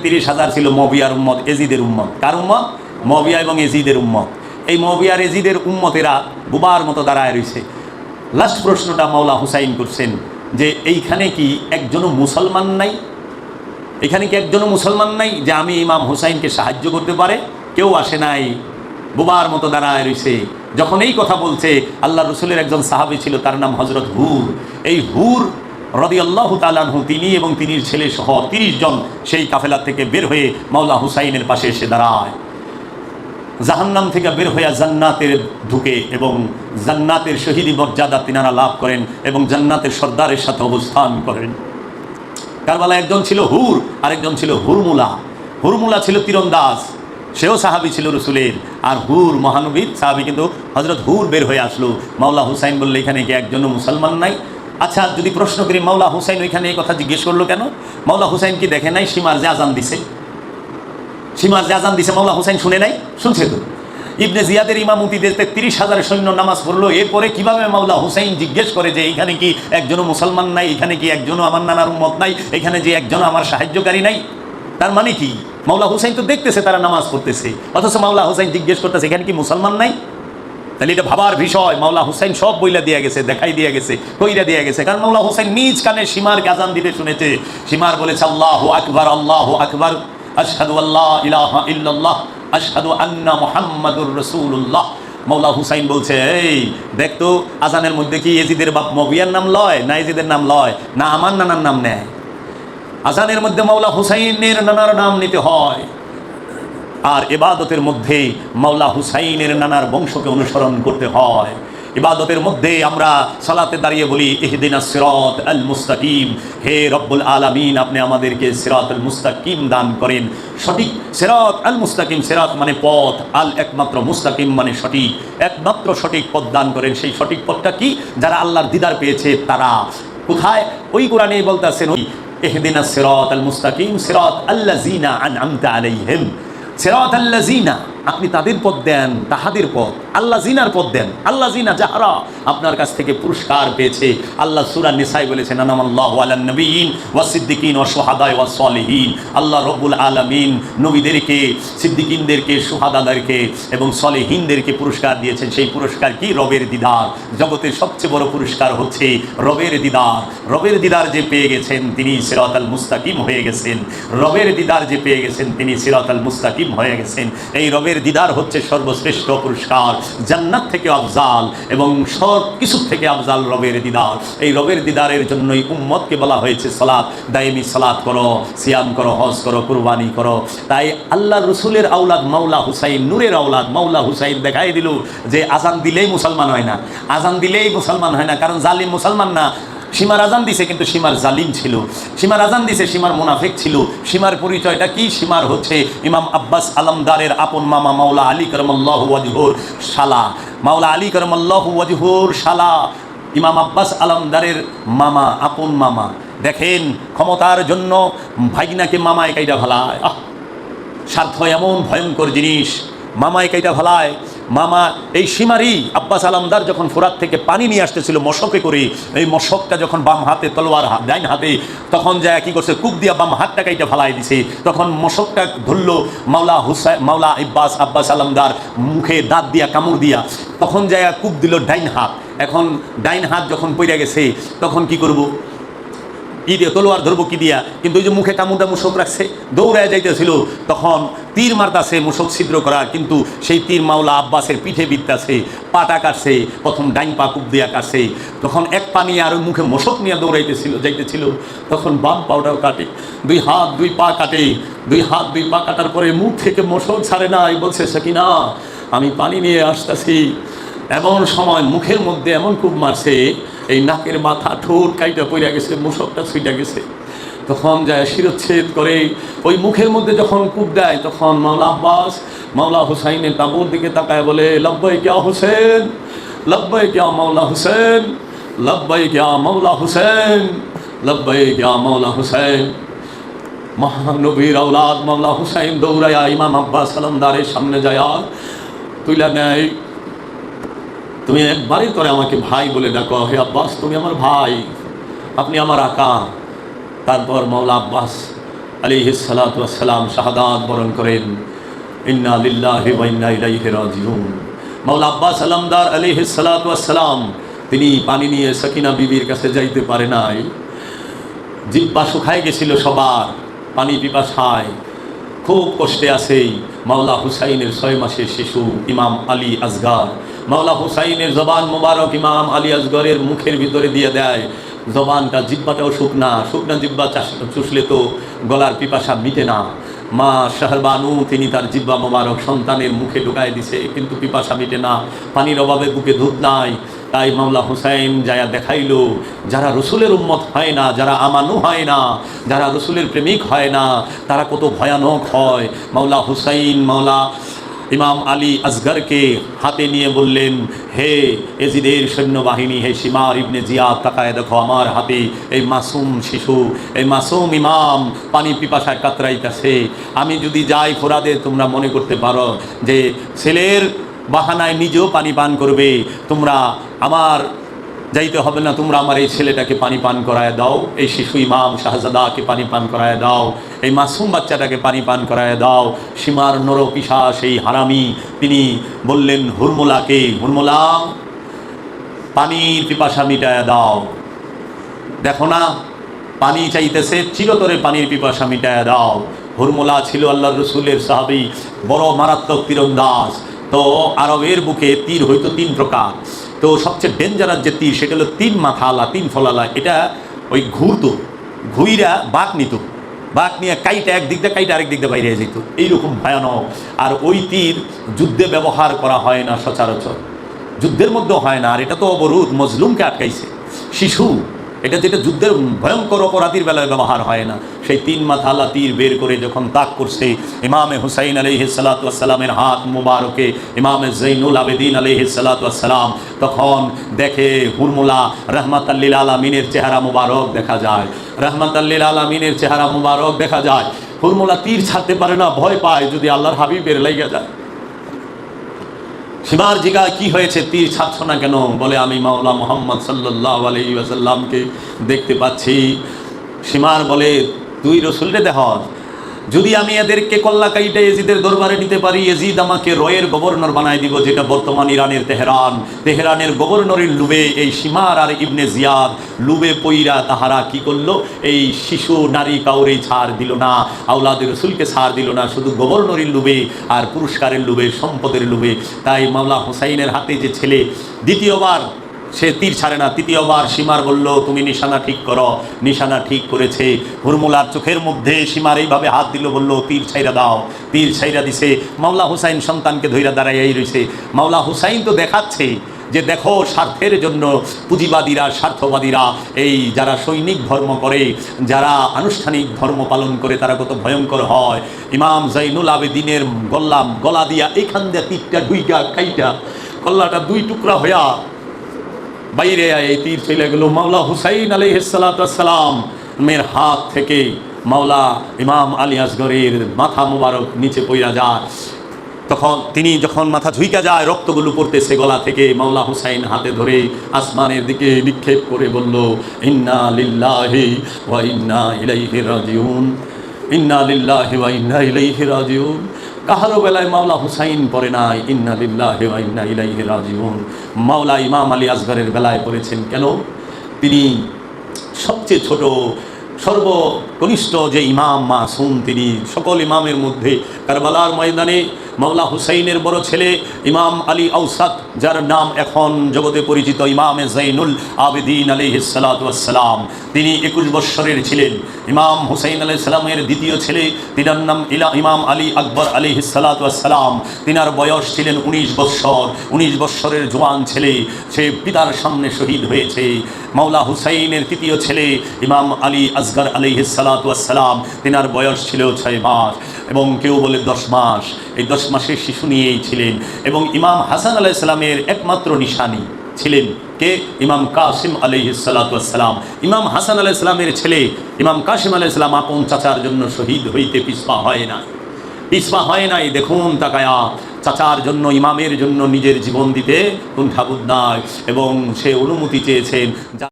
33,000 ছিল মবিয়ার উম্মত, এজিদের উম্মত। কার উম্মত? মবিয়া এবং এজিদের উম্মত। এই মবিয়ার এজিদের উম্মতেরা বুবার মতো দাঁড়ায় রয়েছে। লাস্ট প্রশ্নটা মাওলা হুসাইন করছেন যে এইখানে কি একজনও মুসলমান নাই? এখানে কি একজনও মুসলমান নাই যে আমি ইমাম হুসাইনকে সাহায্য করতে পারে? কেউ আসে নাই, বুবার মতো দাঁড়ায় রয়েছে। যখন এই কথা বলছে, আল্লাহ রসুলের একজন সাহাবী ছিল, তার নাম হজরত হুর। এই হুর রাদিয়াল্লাহু তাআলা আনহু, তিনি এবং তিনির ছেলে সহ 30 জন সেই কাফেলা থেকে বের হয়ে মাওলা হুসাইনের পাশে এসে দাঁড়ায়। জাহান্নাম থেকে বের হয়ে জান্নাতের ঢুকে এবং জান্নাতের শহীদি মর্যাদা তিনারা লাভ করেন এবং জান্নাতের সর্দারের সাথে অবস্থান করেন। কারবালায় একজন ছিল হুর, আরেকজন ছিল হুরমুলা। হুরমুলা ছিল তীরন্দাজ, সেও সাহাবী ছিল রসুলের। আর হুর মহানবীর সাহাবী। কিন্তু হজরত হুর বের হয়ে আসলো। মাওলা হুসাইন বললে এখানে কি একজনও মুসলমান নাই? আচ্ছা, যদি প্রশ্ন করি মাওলা হুসাইন ওইখানে এই কথা জিজ্ঞেস করলো কেন? মাওলা হুসাইন কি দেখে নাই সীমার যে আজান দিছে? সীমার যে আজান দিছে মাওলা হুসাইন শুনে নাই? শুনছে তো। ইবনে জিয়াদের ইমামতিতে 30,000 সৈন্য নামাজ পড়লো। এরপরে কিভাবে মাওলা হুসাইন জিজ্ঞেস করে যে এখানে কি একজনও মুসলমান নাই? এখানে কি একজনও আমার নানার উম্মত নাই? এখানে যে একজনও আমার সাহায্যকারী নাই? তার মানে কি? মাওলা হুসাইন তো দেখতেছে তারা নামাজ পড়তেছে, অথচ মাওলা হুসাইন জিজ্ঞেস করতেছে এখানে কি মুসলমান নাই? তাহলে এটা ভাবার বিষয়। মাওলা হুসাইন সব বইলা দিয়ে গেছে, দেখাই দিয়ে গেছে, কইরা দিয়ে গেছে। কারণ মাওলা হুসাইন নিজ কানে সীমারকে আজান দিতে শুনেছে। সীমার বলেছে আল্লাহু আকবার, আল্লাহু আকবার, আশহাদু আল্লা ইলাহা ইল্লাল্লাহ, আশহাদু আন্না মুহাম্মাদুর রাসূলুল্লাহ। মাওলা হুসাইন বলছে, এই দেখ তো আজানের মধ্যে কি এজিদের বাপ মবিয়ার নাম লয়, না এজিদের নাম লয়, না আমার নানার নাম নেয়? আজানের মধ্যে মাওলা হুসাইনের নানার নাম নিতে হয়। আর ইবাদতের মধ্যে মাওলা হুসাইনের নানার বংশকে অনুসরণ করতে হয়। ইবাদতের মধ্যে আমরা সালাতে দাঁড়িয়ে বলি ইহদিনাস সিরাত আল মুস্তাকিম, হে রব্বুল আলামিন আপনি আমাদেরকে সিরাতুল মুস্তাকিম দান করেন। সঠিক সিরাত আল মুস্তাকিম, সিরাত মানে পথ, আল একমাত্র, মুস্তাকিম মানে সঠিক, একমাত্র সঠিক পথ দান করেন। সেই সঠিক পথটা কি? যারা আল্লাহর দিদার পেয়েছে তারা। কোথায়? ওই কোরআনেই বলতেছেন ইহদিনাস সিরাত আল মুস্তাকিম সিরাত আল্লাযিনা আনআমতা আলাইহিম, সিরাত আল্লাযিনা, আপনি তাদের পথ দেন, তাহাদের পথ। আল্লাহ জিনার পথ দেন, আল্লাহ জিনা যাহারা আপনার কাছ থেকে পুরস্কার পেয়েছে। আল্লাহ সূরা নিসায় বলেছেন আনামাল্লাহু আলান নবিয়িন ওয়াস সিদ্দিকিন ওয়াস শুহাদা ওয়াস সলিহিন। আল্লাহ রব্বুল আলামিন নবীদেরকে, সিদ্দিকিনদেরকে, শুহাদাদেরকে এবং সলিহিনদেরকে পুরস্কার দিয়েছেন। সেই পুরস্কার কি? রবের দিদার। জগতের সবচেয়ে বড় পুরস্কার হচ্ছে রবের দিদার। রবের দিদার যে পেয়ে গেছেন তিনি সিরাতাল মুস্তাকিম হয়ে গেছেন। রবের দিদার যে পেয়ে গেছেন তিনি সিরাতাল মুস্তাকিম হয়ে গেছেন। এই রবের দিদার হচ্ছে সর্বশ্রেষ্ঠ পুরস্কার, জান্নাত থেকে আফজাল এবং সব কিছু থেকে আফজাল রবের দিদার। এই রবের দিদারের জন্যই উম্মতকে বলা হয়েছে সালাত, দায়েমি সালাত করো, সিয়াম করো, হজ করো, কুরবানি করো। তাই আল্লাহ রসুলের আওলাদ মাওলা হুসাইন, নূরের আওলাদ মাওলা হুসাইন দেখাই দিল যে আজান দিলেই মুসলমান হয় না, আজান দিলেই মুসলমান হয় না। কারণ জালিম মুসলমান না। সীমার আজান দিছে কিন্তু সীমার জালিম ছিল, সীমার আজান দিছে সীমার মুনাফিক ছিল। সীমার পরিচয়টা কি? সীমার হচ্ছে ইমাম আব্বাস আলমদারের আপন মামা মাওলা আলী করমাল্লাহু ওয়াজহুর শালা, মাওলা আলী করমাল্লাহু ওয়াজহুর শালা ইমাম আব্বাস আলমদারের মামা, আপন মামা। দেখেন ক্ষমতার জন্য ভাগিনাকে মামায় কাইটা ভালায়। স্বার্থ এমন ভয়ঙ্কর জিনিস, মামায় কাইটা ভালায়। মামা এই সীমারি আব্বাস আলমদার যখন ফোরাত থেকে পানি নিয়ে আসতেছিল মশকে করে, এই মশকটা যখন বাম হাতে তলোয়ার ডাইন হাতে, তখন যায় কি করছে? কূপ দিয়া বাম হাতটা কাইটা ফালাই দিছে। তখন মশকটা ধরলো মাওলা আব্বাস আলমদার মুখে দাঁত দিয়া, কামড় দিয়া, তখন যায় কূপ দিল ডাইন হাত। এখন ডাইন হাত যখন পইরা গেছে তখন কি করব? কি দিয়ে তলোয়ার ধরবো কি দিয়া? কিন্তু ওই যে মুখে কামুদা মুশক রাখছে, দৌড়ায় যাইতেছিল, তখন তীর মারতাছে মুশক ছিদ্র করা, কিন্তু সেই তীর মাওলা আব্বাসের পিঠে বিদ্যাছে, পাটা কাটছে, প্রথম ডাইন পা কূপ দিয়া কাটছে। তখন এক পা নিয়ে আর ওই মুখে মশক নিয়ে যাইতেছিল, তখন বাম পাওটাও কাটে, দুই হাত দুই পা কাটে, দুই হাত দুই পা কাটার পরে মুখ থেকে মশক ছাড়ে নাই। বলছে সাকিনা আমি পানি নিয়ে আসতেছি। এমন সময় মুখের মধ্যে এমন কূপ মারছে, এই নাকের মাথা ঠোঁট কাইটা পড়ে গেছে, মুশকটা ছুইটা গেছে। তখন যায় শিরচ্ছেদ করে ওই মুখের মধ্যে যখন কূপ দেয়, তখন মাওলা আব্বাস মাওলা হুসাইনের তাঁবুর দিকে তাকায় বলে লব্বাইক ইয়া হুসেন, লব্বাইক ইয়া মাওলা হুসেন, লব্বাইক ইয়া মাওলা হুসেন, লব্বাইক ইয়া মাওলা হুসেন। মহানবীর আওলাদ মাওলা হুসাইন দৌড়ায়া ইমাম আব্বাস আলমদারের সামনে যায়, তুইলা নেয়, তুমি একবারই করে আমাকে ভাই বলে ডাকো, হে আব্বাস তুমি আমার ভাই, আপনি আমার আকা। তারপর মাওলা আব্বাস আলাইহিস সালাতু ওয়াস সালাম শাহাদাত বরণ করেন। ইন্না লিল্লাহি ওয়া ইন্না ইলাইহি রাজিউন। মাওলা আব্বাস আলমদার আলাইহিস সালাতু ওয়াস সালাম তিনি পানি নিয়ে সাকিনা বিবির কাছে যাইতে পারে নাই, জিহ্বা শুকায় গেছিল সবার, পানি পিপাসায় খুব কষ্টে আছে। মাওলা হুসাইনের 6 মাসের শিশু ইমাম আলী আসগর, মাওলা হুসাইনের জবান মোবারক ইমাম আলী আসগরের মুখের ভিতরে দিয়ে দেয়। জবানটা, জিহ্বাটাও শুকনা, শুকনা জিহ্বা চুষলে তো গলার পিপাসা মিটে না। মা শাহরবানু তিনি তার জিহ্বা মোবারক সন্তানের মুখে ঢুকায় দিছে, কিন্তু পিপাসা মিটে না, পানির অভাবে বুকে দুধ নাই। তাই মাওলা হুসাইন যায়া দেখাইল, যারা রসুলের উম্মত হয় না, যারা আমানু হয় না, যারা রসুলের প্রেমিক হয় না, তারা কত ভয়ানক হয়। মাওলা হুসাইন মাওলা ইমাম আলী আসগরকে হাতে নিয়ে বললেন, হে এজিদের সৈন্যবাহিনী, হে শিমার ইবনে জিয়াদ, তাকায় দেখো আমার হাতে এই মাসুম শিশু, এই মাসুম ইমাম পানি পিপাসায় কাতরাইতেছে। আমি যদি যাই ফোরাদে, তোমরা মনে করতে পারো যে ছেলের বাহানায় নিজেও পানি পান করবে, তোমরা আমার যাইতে হবে না, তোমরা আমার এই ছেলেটাকে পানি পান করায় দাও, এই শিশু ইমাম শাহজাদাকে পানি পান করায় দাও, এই মাসুম বাচ্চাটাকে পানি পান করায় দাও। সীমার নরপিশা সেই হারামি তিনি বললেন হুরমুলাকে, হুরমুলা পানির পিপাসা মিটায় দাও। দেখো না পানি চাইতেছে, চিরতরে পানির পিপাসা মিটায় দাও। হুরমুলা ছিল আল্লাহর রসুলের সাহাবী, বড় মারাত্মক তীরন্দাজ। তো আরবের বুকে তীর হইতো 3 প্রকার। তো সবচেয়ে ডেঞ্জারাস যে তীর সেটা হলো 3 মাথাওয়ালা 3 ফলালা। এটা ওই ঘুরতো, ঘুইরা বাঁক নিত, বাঁক নিয়ে কাইটা একদিক দিয়ে কাইটা আরেক দিক দিয়ে বাইরে যেত, এইরকম ভয়ানক। আর ওই তীর যুদ্ধে ব্যবহার করা হয় না সচরাচর, যুদ্ধের মধ্যে হয় না। আর এটা তো অবরোধ, মজলুমকে আটকাইছে, শিশু, এটা যেটা যুদ্ধের ভয়ঙ্কর অপরাধীর বেলায় ব্যবহার হয় না। সেই 3 মাথাওয়ালা তীর বের করে যখন তাক করছে ইমামে হুসাইন আলাইহিস সালাতু ওয়াস সালামের হাত মুবারকে, ইমামে জৈনুল আবেদিন আলাইহিস সালাতু ওয়াস সালাম, তখন দেখে হুরমুলা রাহমাতাল লিল আলামিনের চেহারা মুবারক দেখা যায়, রাহমাতাল লিল আলামিনের চেহারা মুবারক দেখা যায়। হুরমুলা তীর ছাড়তে পারে না, ভয় পায় যদি আল্লাহর হাবিবের লাইগা যায়। সীমার জিগায় কি হয়েছে, তীর ছাড়ছ না কেন? বলে আমি মাওলা মুহাম্মদ সাল্লাল্লাহু আলাইহি ওয়াসাল্লামকে দেখতে পাচ্ছি। সীমার বলে তুই রসুলরে দেখ, যদি আমি এদেরকে কল্লা কাইটে এজিদের দরবারে নিতে পারি, এজিদ আমাকে রয়ের গভর্নর বানায় দিব, যেটা বর্তমান ইরানের তেহরান। তেহরানের গভর্নরের লুবে এই সীমার আর ইবনে জিয়াদ লুবে পইরা তাহারা কি করলো, এই শিশু নারী কাউরে ছাড় দিল না, আওলাদের রসুলকে ছাড় দিল না, শুধু গভর্নরের লুবে আর পুরস্কারের লুবে, সম্পদের লুবে। তাই মাওলা হুসাইনের হাতে যে ছেলে দ্বিতীয়বার সে তীর ছাড়ে না, তৃতীয়বার সীমার বলল তুমি নিশানা ঠিক করো। নিশানা ঠিক করেছে, হুরমুলার চোখের মধ্যে সীমার এইভাবে হাত দিল, বলল তীর ছাইরা দাও। তীর ছাইরা দিছে। মাওলা হুসাইন সন্তানকে ধইরা দাঁড়াইয়াই রয়েছে। মাওলা হুসাইন তো দেখাচ্ছে যে দেখো স্বার্থের জন্য পুঁজিবাদীরা, স্বার্থবাদীরা, এই যারা সৈনিক ধর্ম করে, যারা আনুষ্ঠানিক ধর্ম পালন করে, তারা কত ভয়ঙ্কর হয়। ইমাম জৈনুল আবেদিনের গলা দিয়া এইখান দিয়ে তীরটা ঢুইকা কাইটা গলাটা 2 টুকরা হইয়া বাইরে এই তীর চলে গেল মাওলা হুসাইন আলাইহিস সালাতু ওয়াস সালাম মের হাত থেকে। মাওলা ইমাম আলী আসগরের মাথা মুবারক নিচে পইরা যায়। তখন তিনি যখন মাথা ঝুইকা যায়, রক্তগুলো পড়তেছে গলা থেকে, মাওলা হুসাইন হাতে ধরে আসমানের দিকে নিক্ষেপ করে বলল ইন্না লিল্লাহি ওয়া ইন্না ইলাইহি রাজিউন, ইন্না লিল্লাহি ওয়া ইন্না ইলাইহি রাজিউন। কাহারও বেলায় মাওলা হুসাইন পড়ে নাই ইন্না লিল্লাহি ওয়া ইন্না ইলাইহি রাজিউন। মাওলা ইমাম আলী আসগরের বেলায় পড়েছেন। কেন? তিনি সবচেয়ে ছোট, সর্বকনিষ্ঠ যে ইমাম মাসুম, তিনি সকল ইমামের মধ্যে। কারবালার ময়দানে মাওলা হুসাইনের বড় ছেলে ইমাম আলী আউসাত, যার নাম এখন জগতে পরিচিত ইমামে জৈনুল আবেদিন আলাইহিস সালাতু ওয়াস সালাম, তিনি 21 বৎসরের ছিলেন। ইমাম হুসাইন আলাইহিস সালামের দ্বিতীয় ছেলে, তিনার নাম ইমাম আলী আকবর আলাইহিস সালাতু ওয়াস সালাম, তিনার বয়স ছিলেন 19 বৎসর। 19 বৎসরের জওয়ান ছেলে, সে পিতার সামনে শহীদ হয়েছে। মাওলা হুসাইনের তৃতীয় ছেলে ইমাম আলী আসগর আলাইহিস সালাতু ওয়াস সালাম, তিনার বয়স ছিল 6 মাস এবং কেউ বলে 10 মাস। এই 10 মাসের শিশু নিয়েই ছিলেন। এবং ইমাম হাসান আলাইহিস সালামের একমাত্র নিশানি ছিলেন কে? ইমাম কাসিম আলাইহিস সালাতু ওয়াস সালাম। ইমাম হাসান আলাইহিস সালামের ছেলে ইমাম কাসিম আলাইহিস সালাম আপন চাচার জন্য শহীদ হইতে পিছপা হয় নাই। দেখুন তাকায়া, চাচার জন্য, ইমামের জন্য নিজের জীবন দিতে কুণ্ঠাবোধ নাই এবং সে অনুমতি চেয়েছেন।